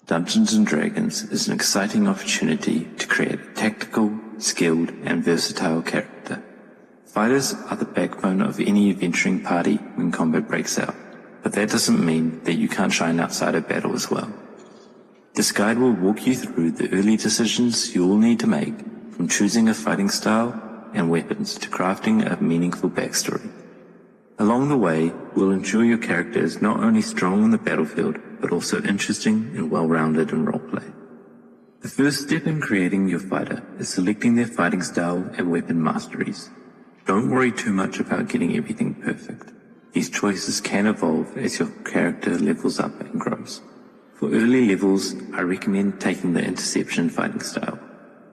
Dungeons & Dragons is an exciting opportunity to create a tactical, skilled, and versatile character. Fighters are the backbone of any adventuring party when combat breaks out, but that doesn't mean that you can't shine outside of battle as well. This guide will walk you through the early decisions you will need to make, from choosing a fighting style and weapons to crafting a meaningful backstory. Along the way, we'll ensure your character is not only strong on the battlefield, but also interesting and well-rounded in roleplay. The first step in creating your fighter is selecting their fighting style and weapon masteries. Don't worry too much about getting everything perfect. These choices can evolve as your character levels up and grows. For early levels, I recommend taking the Interception fighting style.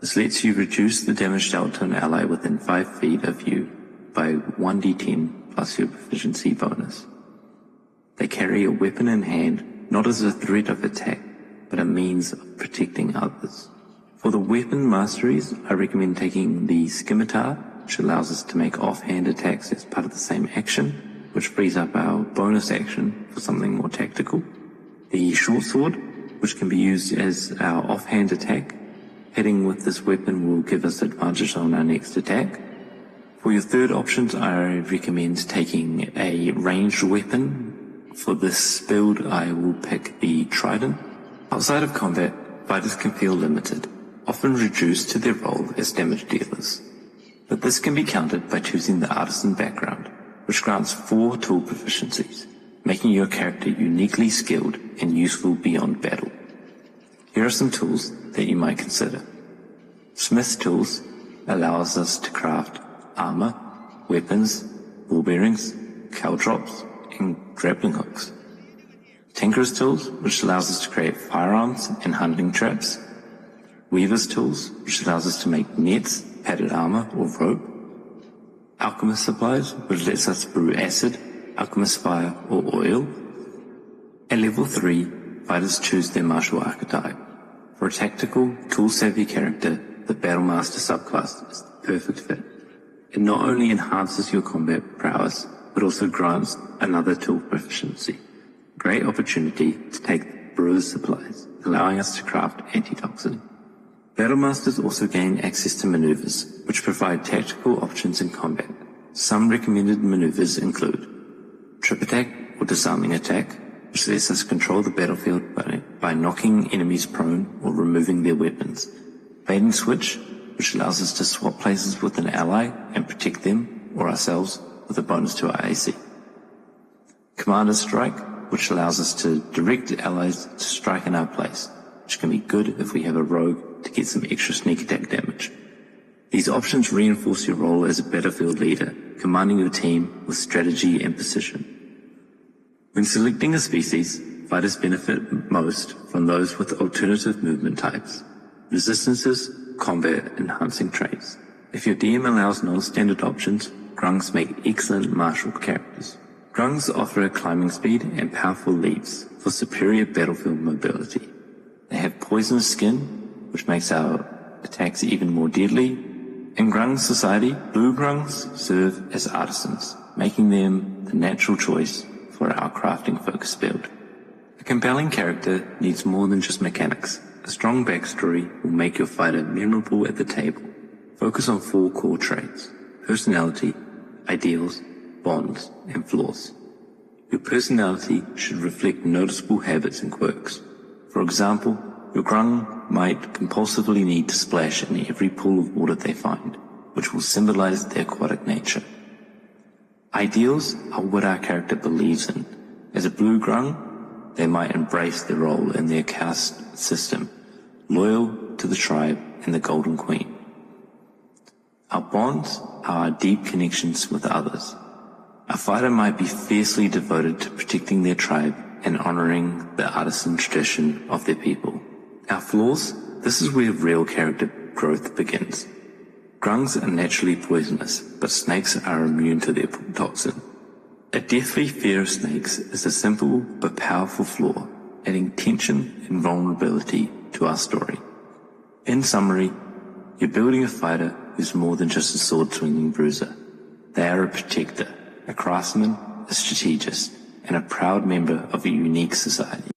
This lets you reduce the damage dealt to an ally within 5 feet of you by 1d10 plus your proficiency bonus. They carry a weapon in hand, not as a threat of attack, but a means of protecting others. For the weapon masteries, I recommend taking the Scimitar, which allows us to make offhand attacks as part of the same action, which frees up our bonus action for something more tactical. The Short Sword, which can be used as our offhand attack. Hitting with this weapon will give us advantage on our next attack. For your third options, I recommend taking a ranged weapon. For this build, I will pick the Trident. Outside of combat, fighters can feel limited, often reduced to their role as damage dealers. But this can be countered by choosing the Artisan background, which grants 4 tool proficiencies, making your character uniquely skilled and useful beyond battle. Here are some tools that you might consider. Smith's tools allows us to craft armor, weapons, ball bearings, caltrops, and grappling hooks. Tinker's tools, which allows us to create firearms and hunting traps. Weaver's tools, which allows us to make nets, padded armor, or rope. Alchemist supplies, which lets us brew acid, alchemist fire, or oil. At level 3, fighters choose their martial archetype. For a tactical, tool-savvy character, the Battlemaster subclass is the perfect fit. It not only enhances your combat prowess, but also grants another tool proficiency. Great opportunity to take brewer's supplies, allowing us to craft antitoxin. Battlemasters also gain access to maneuvers, which provide tactical options in combat. Some recommended maneuvers include trip attack or disarming attack, which lets us control the battlefield by knocking enemies prone or removing their weapons. Bait and switch, which allows us to swap places with an ally and protect them or ourselves with a bonus to our AC. Commander strike, which allows us to direct allies to strike in our place, which can be good if we have a rogue to get some extra sneak attack damage. These options reinforce your role as a battlefield leader, commanding your team with strategy and precision. When selecting a species, fighters benefit most from those with alternative movement types, resistances, combat enhancing traits. If your DM allows non-standard options, Grungs make excellent martial characters. Grungs offer climbing speed and powerful leaps for superior battlefield mobility. They have poisonous skin, which makes our attacks even more deadly. In Grung society, blue Grungs serve as artisans, making them the natural choice for our crafting-focused build. A compelling character needs more than just mechanics. A strong backstory will make your fighter memorable at the table. Focus on 4 core traits: personality, ideals, bonds, and flaws. Your personality should reflect noticeable habits and quirks. For example, your Grung might compulsively need to splash in every pool of water they find, which will symbolize their aquatic nature. Ideals are what our character believes in. As a blue Grung, they might embrace their role in their caste system, loyal to the tribe and the Golden Queen. Our bonds are our deep connections with others. A fighter might be fiercely devoted to protecting their tribe and honoring the artisan tradition of their people. Our flaws, this is where real character growth begins. Grungs are naturally poisonous, but snakes are immune to their toxin. A deathly fear of snakes is a simple but powerful flaw, adding tension and vulnerability to our story. In summary, you're building a fighter who's more than just a sword-swinging bruiser. They are a protector, a craftsman, a strategist, and a proud member of a unique society.